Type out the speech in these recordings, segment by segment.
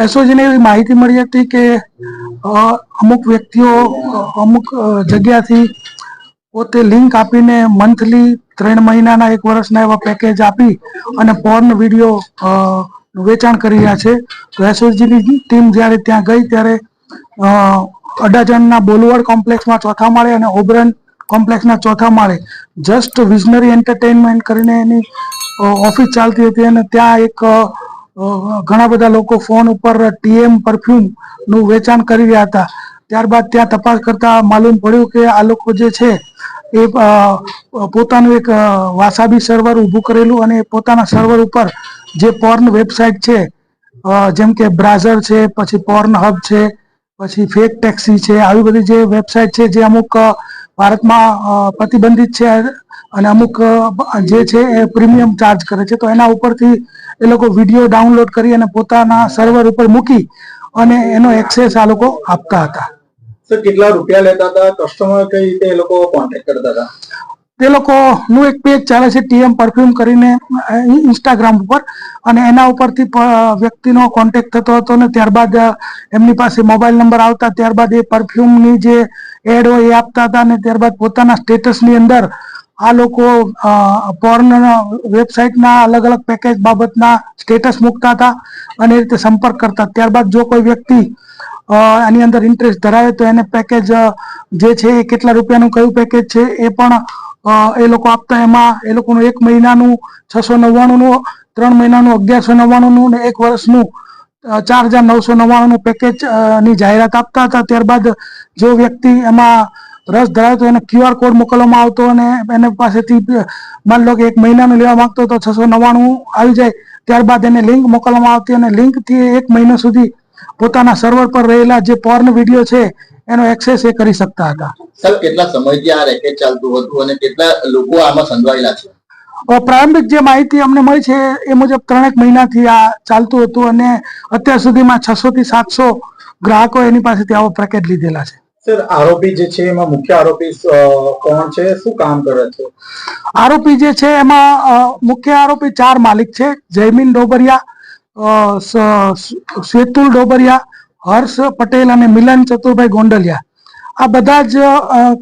એસઓજીને એવી માહિતી મળી હતી કે અમુક વ્યક્તિઓ અમુક જગ્યાથી પોતે લિંક આપીને મંથલી 3 મહિનાના 1 વર્ષના એવા પેકેજ આપી અને પોર્ન વિડીયો વેચાણ કરી રહ્યા છે. તો એસઓજીની ટીમ જ્યારે ત્યાં ગઈ ત્યારે અડાજણના બોલવડ કોમ્પ્લેક્સમાં 4થા માળે અને ઓબરન કોમ્પ્લેક્સના 4થા માળે જસ્ટ વિઝનરી એન્ટરટેનમેન્ટ કરીને એની ઓફિસ ચાલતી હતી અને ત્યાં એક ઘણા બધા લોકો ફોન ઉપર TM પરફ્યુમનું વેચાણ કરી રહ્યા હતા. ત્યારબાદ ત્યાં તપાસ કરતા માલુમ પડ્યું કે આ લોકો જે છે એ પોતાનું એક વાસાબી સર્વર ઊભું કરેલું અને પોતાના સર્વર ઉપર જે પોર્ન વેબસાઇટ છે જેમ કે બ્રાઝર છે, પછી પોર્ન હબ છે, પછી ફેક ટેક્સી છે, આવી બધી જે વેબસાઇટ છે જે અમુક ભારતમાં પ્રતિબંધિત છે અને અમુક જે છે એ પ્રીમિયમ ચાર્જ કરે છે. તો એના ઉપરથી એ લોકો વિડીયો ડાઉનલોડ કરી અને પોતાના સર્વર ઉપર મૂકી અને એનો એક્સેસ આ લોકો આપતા હતા. સર, કેટલા રૂપિયા લેતા હતા? કસ્ટમર કઈ રીતે એ લોકો કોન્ટેક્ટ કરતા હતા? તે લોકોનું એક પેજ ચાલે છે TM પરફ્યુમ કરીને ઇન્સ્ટાગ્રામ ઉપર, અને એના ઉપરથી વ્યક્તિનો કોન્ટેક્ટ થતો હતો ને ત્યારબાદ એમની પાસે મોબાઈલ નંબર આવતા ત્યારબાદ એ પરફ્યુમની જે એડ હોય એ આપતા હતા અને ત્યારબાદ પોતાના સ્ટેટસની અંદર આ લોકો પોર્ન વેબસાઇટના અલગ અલગ પેકેજ બાબતના સ્ટેટસ મૂકતા હતા અને એ રીતે સંપર્ક કરતા. ત્યારબાદ જો કોઈ વ્યક્તિ આની અંદર ઇન્ટરેસ્ટ ધરાવે તો એને પેકેજ જે છે એ કેટલા રૂપિયાનું કયું પેકેજ છે એ પણ એ લોકો આપતા. એમાં એ લોકોનું 1 મહિનાનું 699નું, 3 મહિનાનું 1199નું ને 1 વર્ષનું 4999નું પેકેજ ની જાહેરાત આપતા હતા. ત્યારબાદ જો વ્યક્તિ એમાં રસ ધરાવે તો એને QR કોડ મોકલવામાં આવતો અને એને પાસેથી માની લો કે 1 મહિનાનું લેવા માંગતો તો 699 આવી જાય. ત્યારબાદ એને લિંક મોકલવામાં આવતી અને લિંકથી 1 મહિના સુધી પોતાના સર્વર પર રહેલા જે પોર્ન વિડીયો છે એનો એક્સેસ એ કરી શકતા હતા. સર, કેટલા સમયથી આ રેકેટ ચાલતું હતું અને કેટલા લોકો આમાં સંડોવાયેલા છે? પ્રારંભિક જે માહિતી અમને મળી છે એ મુજબ 3 મહિનાથી આ ચાલતું હતું અને અત્યાર સુધીમાં 600 થી 700 ગ્રાહકો એની પાસેથી આવો પેકેજ લીધેલા છે. સર, આરોપી જે છે એમાં મુખ્ય આરોપી કોણ છે, શું કામ કરે છે? આરોપી જે છે એમાં મુખ્ય આરોપી 4 માલિક છે: જયમીન ડોબરિયા, શ્વેતુલ ડોબરિયા, હર્ષ પટેલ અને મિલન ચતુરભાઈ ગોંડલિયા. આ બધા જ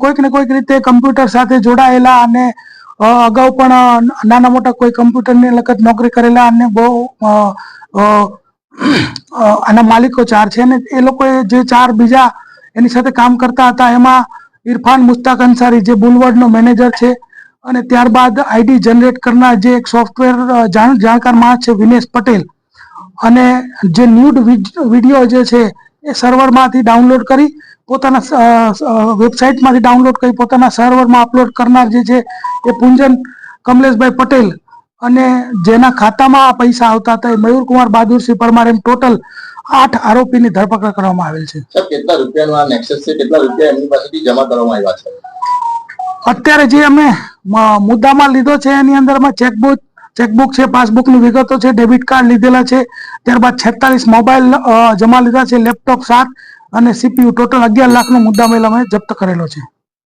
કોઈક ને કોઈક રીતે કમ્પ્યુટર સાથે જોડાયેલા અને અગાઉ પણ નાના મોટા કોઈ કમ્પ્યુટરની લગત નોકરી કરેલા અને બહુ આના માલિકો 4 છે. અને એ લોકોએ જે 4 બીજા એની સાથે કામ કરતા હતા એમાં ઇરફાન મુસ્તાક અંસારી જે બુલવર્ડનો મેનેજર છે, અને ત્યારબાદ આઈડી જનરેટ કરનાર જે એક સોફ્ટવેર જાણકાર માણસ છે વિનેશ પટેલ, અને જે ન્યૂડ વિડીયો જે છે એ સર્વરમાંથી ડાઉનલોડ કરી પોતાના વેબસાઇટમાંથી ડાઉનલોડ કરી પોતાના સર્વરમાં અપલોડ કરનાર જે છે એ પુંજન કમલેશભાઈ પટેલ, અને જેના ખાતામાં પૈસા આવતા હતા એ મયુરકુમાર બહાદુરસિંહ પરમાર. એમ ટોટલ 8 આરોપીની ધરપકડ કરવામાં આવેલ છે. સર, કેટલા રૂપિયાનો આ નેક્સસ છે? કેટલા રૂપિયા એમની પાસેથી જમા કરવામાં આવ્યા છે? અત્યારે જે અમે મુદ્દામાં લીધો છે એની અંદરમાં ચેકબુક છે, પાસબુકની વિગતો છે, ડેબિટ કાર્ડ લીધેલા છે, ત્યારબાદ 46 મોબાઈલ જમા લીધા છે, લેપટોપ 7 અને CPU ટોટલ 11 લાખનો મુદ્દામાલ અમે જપ્ત કરેલો છે.